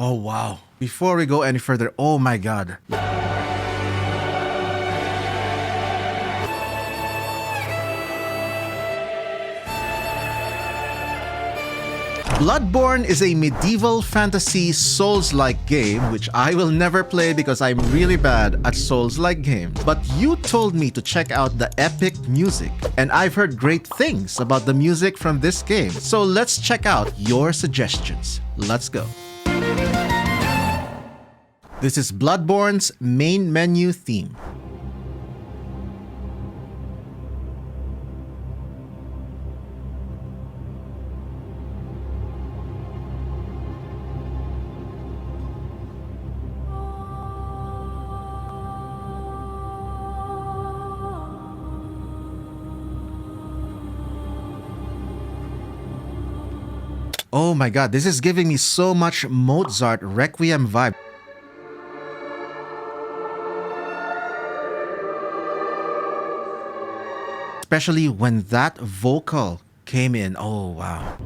Oh wow. Before we go any further, oh my god. Bloodborne is a medieval fantasy Souls-like game which I will never play because I'm really bad at Souls-like games. But you told me to check out the epic music, and I've heard great things about the music from this game. So let's check out your suggestions. Let's go. This is Bloodborne's main menu theme. Oh my god, this is giving me so much Mozart Requiem vibe. Especially when that vocal came in. Oh wow.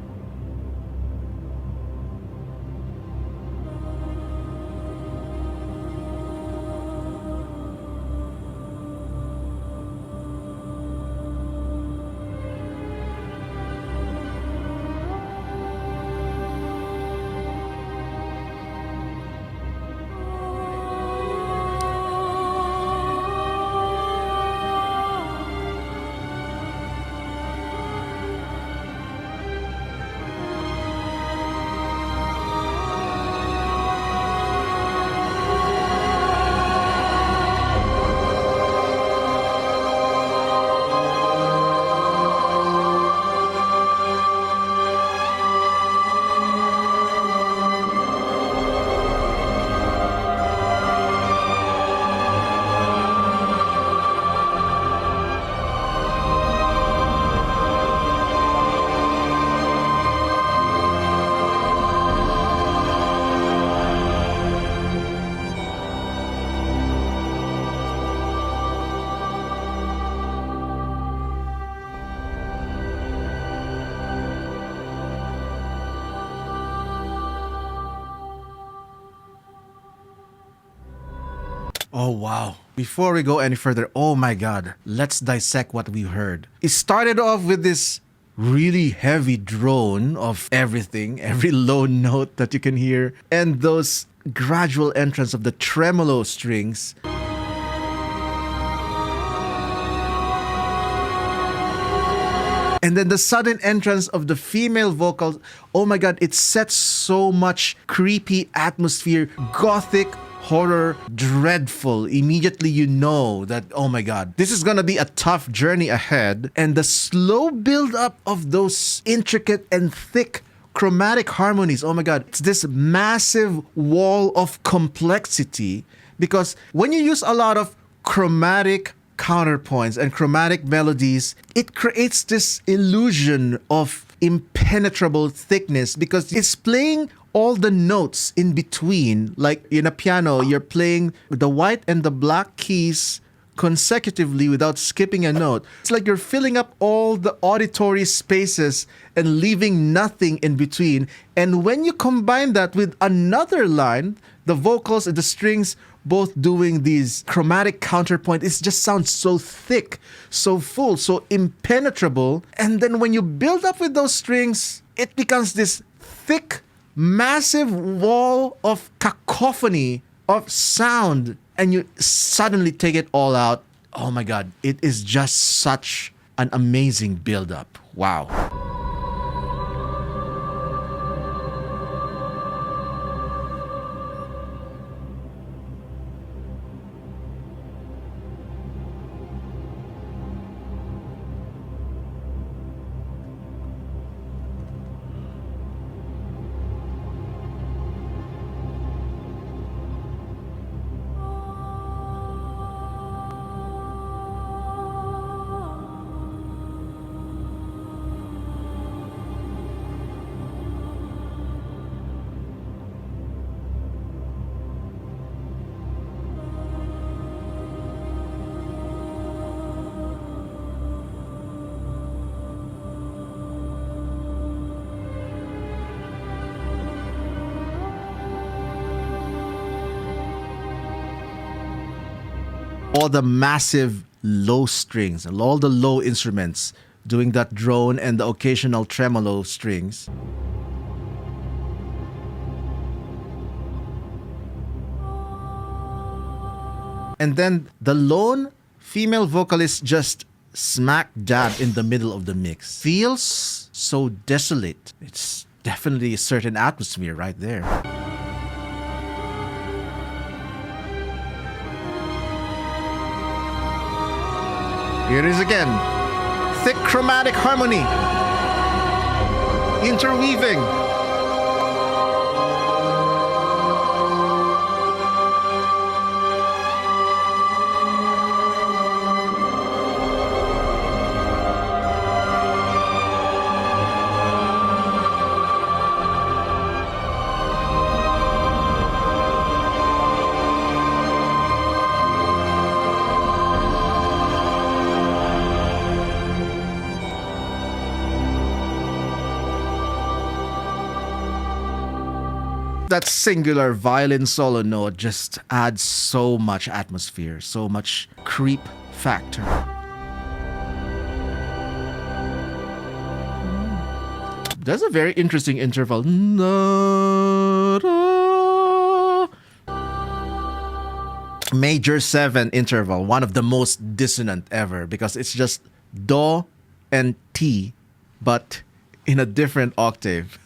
Oh wow. Before we go any further, oh my god, let's dissect what we heard. It started off with this really heavy drone of everything, every low note that you can hear, and those gradual entrance of the tremolo strings. And then the sudden entrance of the female vocals. Oh my god, it sets so much creepy atmosphere, gothic, horror, dreadful. Immediately you know that, oh my god, this is gonna be a tough journey ahead. And the slow build up of those intricate and thick chromatic harmonies, oh my god, it's this massive wall of complexity, because when you use a lot of chromatic counterpoints and chromatic melodies, it creates this illusion of impenetrable thickness because it's playing all the notes in between. Like in a piano, you're playing the white and the black keys consecutively without skipping a note. It's like you're filling up all the auditory spaces and leaving nothing in between. And when you combine that with another line, the vocals and the strings both doing these chromatic counterpoint, it just sounds so thick, so full, so impenetrable. And then when you build up with those strings, it becomes this thick, massive wall of cacophony of sound, and you suddenly take it all out. Oh my god, it is just such an amazing build-up. Wow. all the massive low strings, all the low instruments doing that drone and the occasional tremolo strings. And then the lone female vocalist just smack dab in the middle of the mix. Feels so desolate. It's definitely a certain atmosphere right there. Here it is again. Thick chromatic harmony. Interweaving. That singular violin solo note just adds so much atmosphere, so much creep factor. There's a very interesting interval. Major 7 interval, one of the most dissonant ever because it's just Do and T, but in a different octave.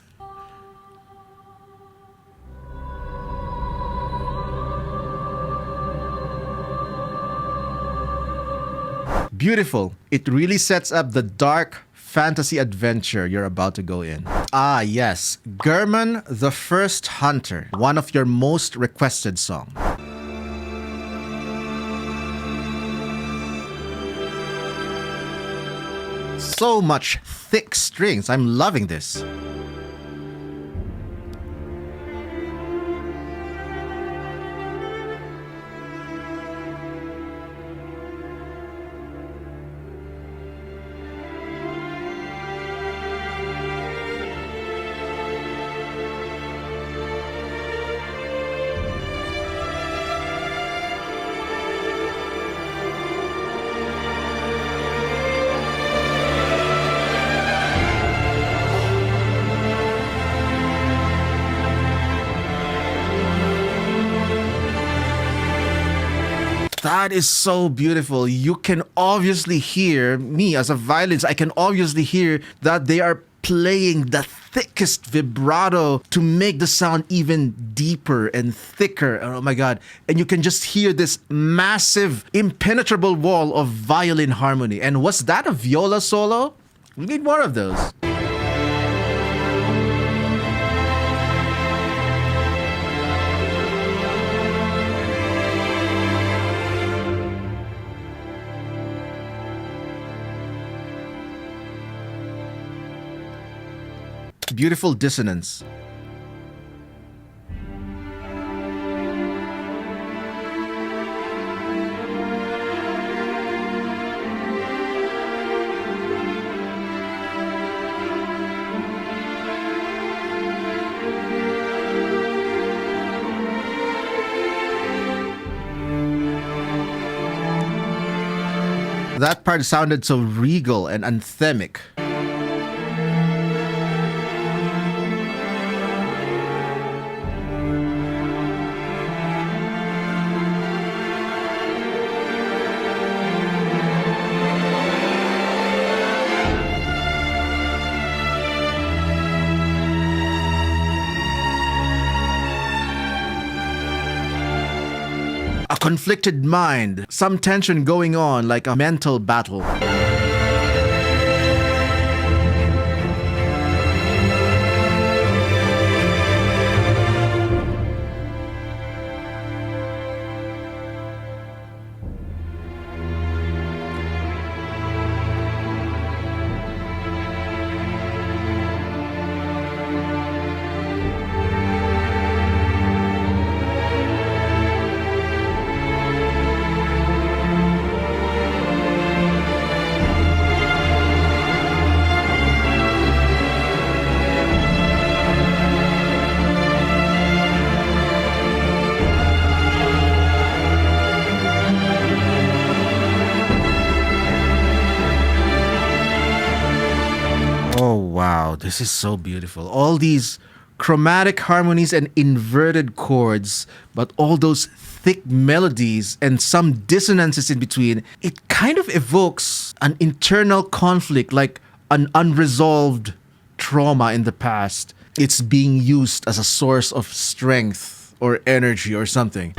Beautiful. It really sets up the dark fantasy adventure you're about to go in. Ah, yes. Gehrman the First Hunter, one of your most requested songs. So much thick strings. I'm loving this. That is so beautiful. You can obviously hear, me as a violinist, I can obviously hear that they are playing the thickest vibrato to make the sound even deeper and thicker. Oh my God. And you can just hear this massive, impenetrable wall of violin harmony. And was that a viola solo? We need more of those. Beautiful dissonance. That part sounded so regal and anthemic. A conflicted mind, some tension going on like a mental battle. this is so beautiful. All these chromatic harmonies and inverted chords, but all those thick melodies and some dissonances in between. It kind of evokes an internal conflict, like an unresolved trauma in the past. It's being used as a source of strength or energy or something.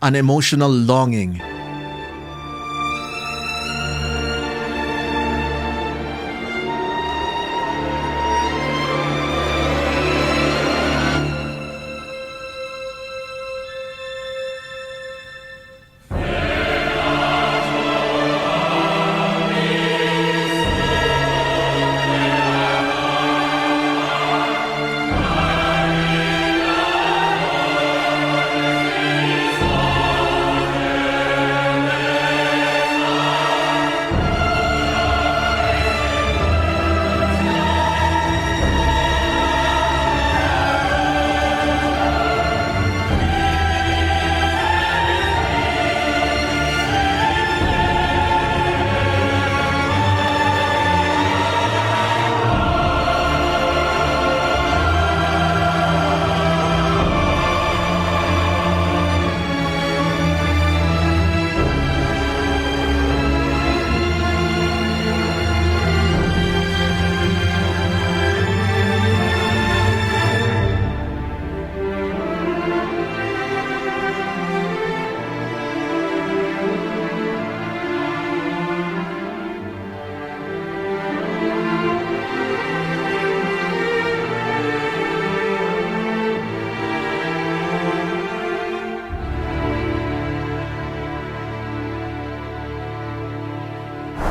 An emotional longing.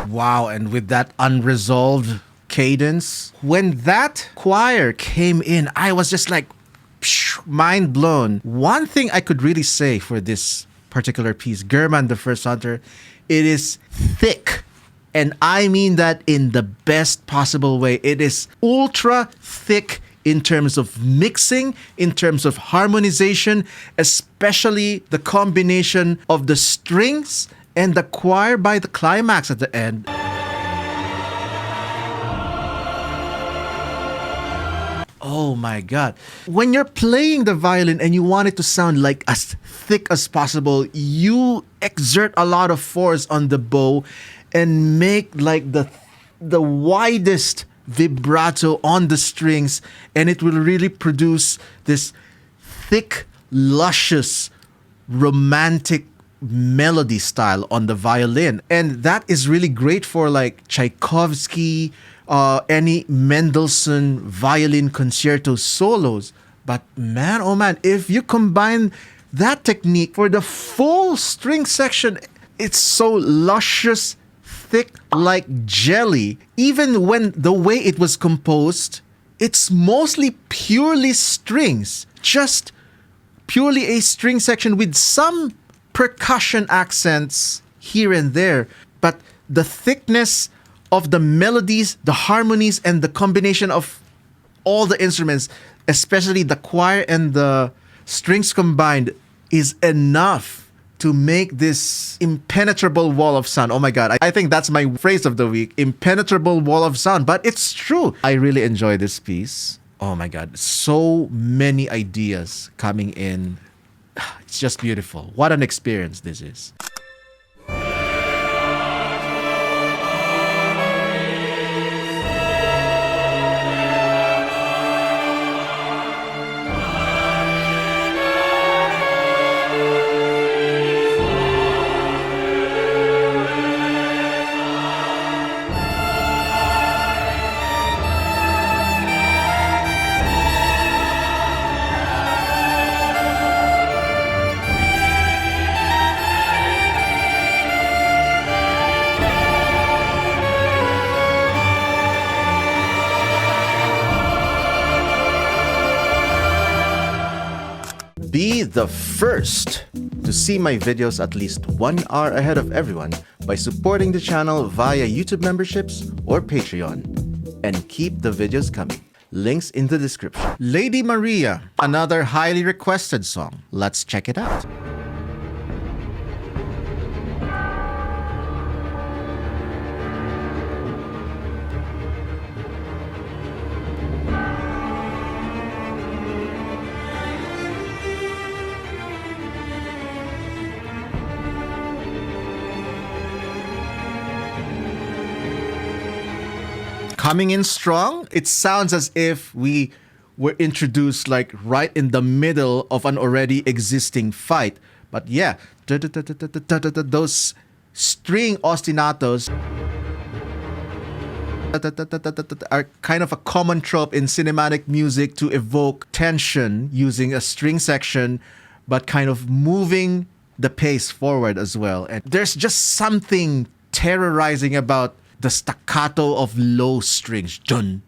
Wow, and with that unresolved cadence, when that choir came in, I was just like mind blown. One thing I could really say for this particular piece, Gehrman the First Hunter, it is thick. And I mean that in the best possible way. It is ultra thick in terms of mixing, in terms of harmonization, especially the combination of the strings and the choir by the climax at the end. Oh my God. When you're playing the violin and you want it to sound like as thick as possible, you exert a lot of force on the bow and make like the widest vibrato on the strings, and it will really produce this thick, luscious, romantic melody style on the violin. And that is really great for like Tchaikovsky, any Mendelssohn violin concerto solos. But man, oh man, if you combine that technique for the full string section, it's so luscious, thick like jelly. Even when the way it was composed, it's mostly purely strings, just purely a string section with some percussion accents here and there. But the thickness of the melodies, the harmonies, and the combination of all the instruments, especially the choir and the strings combined, is enough to make this impenetrable wall of sound. Oh my God, I think that's my phrase of the week, impenetrable wall of sound. But it's true. I really enjoy this piece. Oh my God, so many ideas coming in. It's just beautiful. What an experience this is. Be the first to see my videos at least 1 hour ahead of everyone by supporting the channel via YouTube memberships or Patreon. And keep the videos coming. Links in the description. Lady Maria, another highly requested song. Let's check it out. Coming in strong, it sounds as if we were introduced like right in the middle of an already existing fight. But yeah, those string ostinatos are kind of a common trope in cinematic music to evoke tension using a string section, but kind of moving the pace forward as well. And there's just something terrorizing about the staccato of low strings. Dun,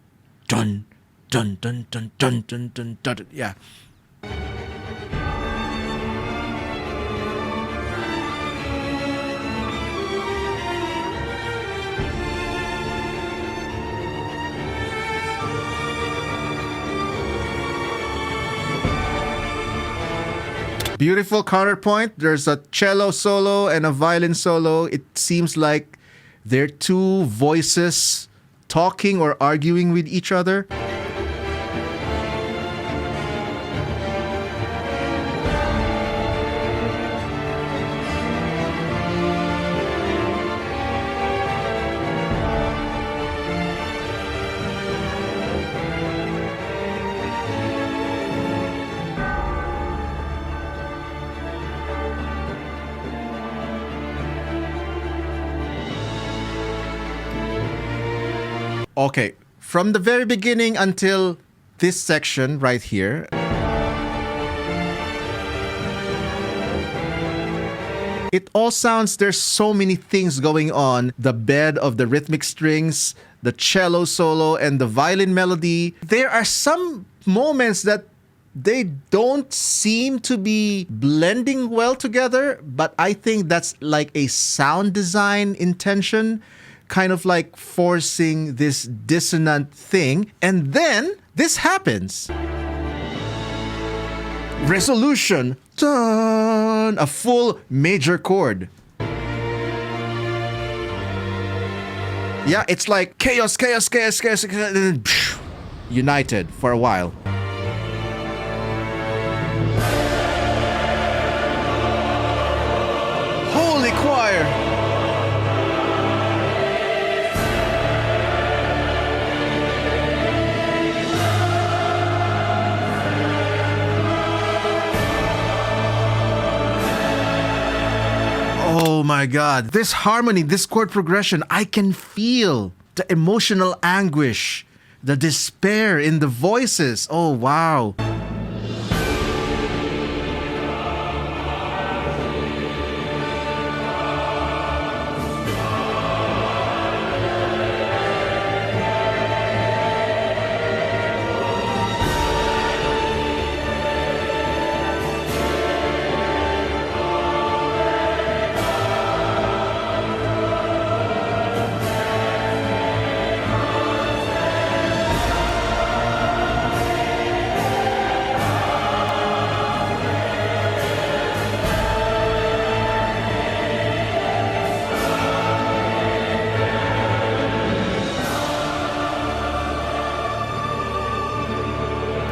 dun, dun, dun, dun, dun, dun, dun, dun, dun. Yeah. Beautiful counterpoint. There's a cello solo and a violin solo. It seems like they're two voices talking or arguing with each other. Okay, from the very beginning until this section right here, it all sounds, there's so many things going on. The bed of the rhythmic strings, the cello solo, and the violin melody. There are some moments that they don't seem to be blending well together, but I think that's like a sound design intention, kind of like forcing this dissonant thing. And then this happens. Resolution. Dun, a full major chord. Yeah, it's like chaos, chaos, chaos, chaos, and then united for a while. Holy choir. Oh my God, this harmony, this chord progression, I can feel the emotional anguish, the despair in the voices. Oh, wow.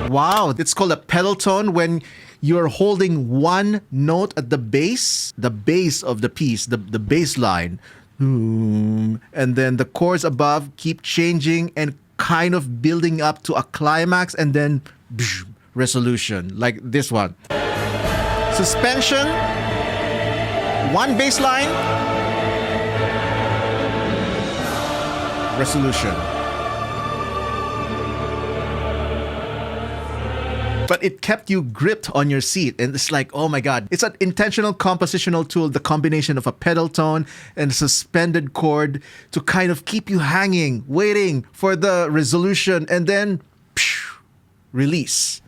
Wow, it's called a pedal tone when you're holding one note at the base of the piece, the bass line. And then the chords above keep changing and kind of building up to a climax, and then resolution, like this one. Suspension, one bass line, resolution. But it kept you gripped on your seat. And it's like, oh my God. It's an intentional compositional tool, the combination of a pedal tone and a suspended chord to kind of keep you hanging, waiting for the resolution, and then release.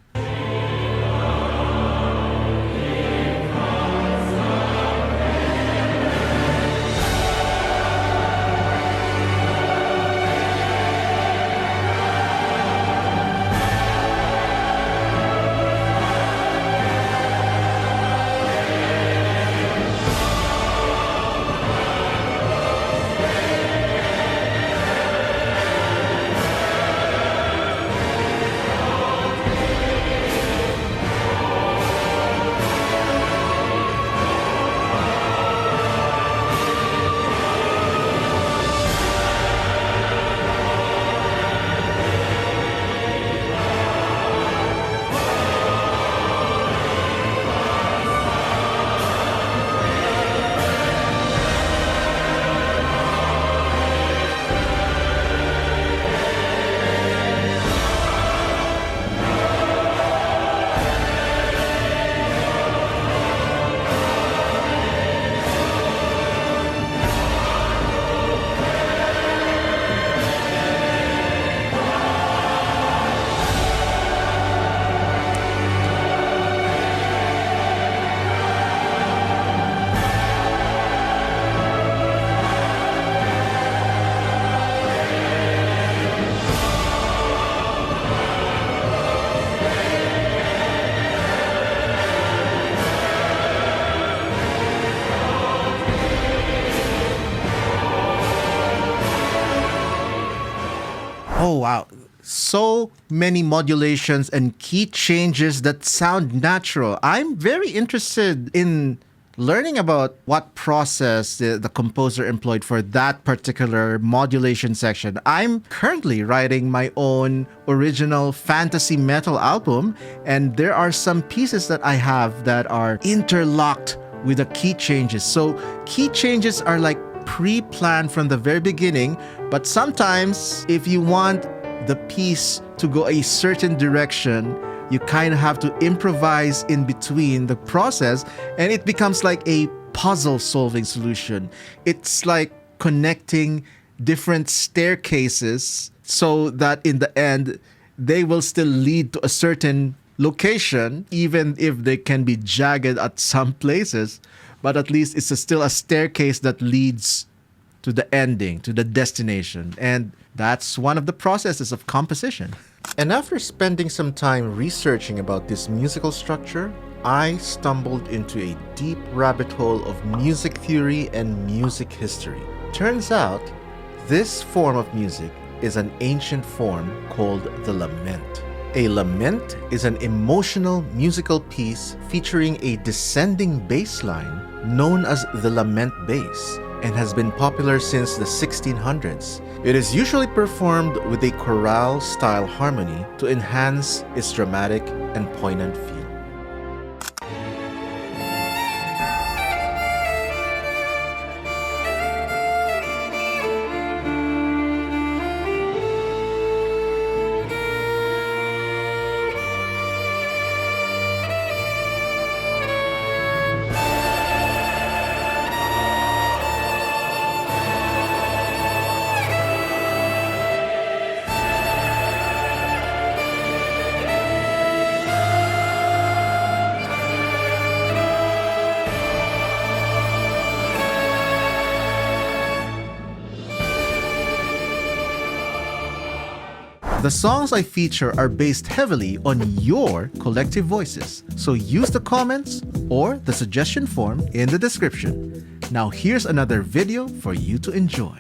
Oh, wow. So many modulations and key changes that sound natural. I'm very interested in learning about what process the composer employed for that particular modulation section. I'm currently writing my own original fantasy metal album, and there are some pieces that I have that are interlocked with the key changes. So key changes are like pre-planned from the very beginning, but sometimes if you want the piece to go a certain direction, you kind of have to improvise in between the process, and it becomes like a puzzle solving solution. It's like connecting different staircases so that in the end they will still lead to a certain location, even if they can be jagged at some places, but at least it's still a staircase that leads to the ending, to the destination. And that's one of the processes of composition. And after spending some time researching about this musical structure, I stumbled into a deep rabbit hole of music theory and music history. Turns out, this form of music is an ancient form called the lament. A lament is an emotional musical piece featuring a descending bass line known as the lament bass, and has been popular since the 1600s. It is usually performed with a chorale-style harmony to enhance its dramatic and poignant feel. The songs I feature are based heavily on your collective voices, so use the comments or the suggestion form in the description. Now here's another video for you to enjoy.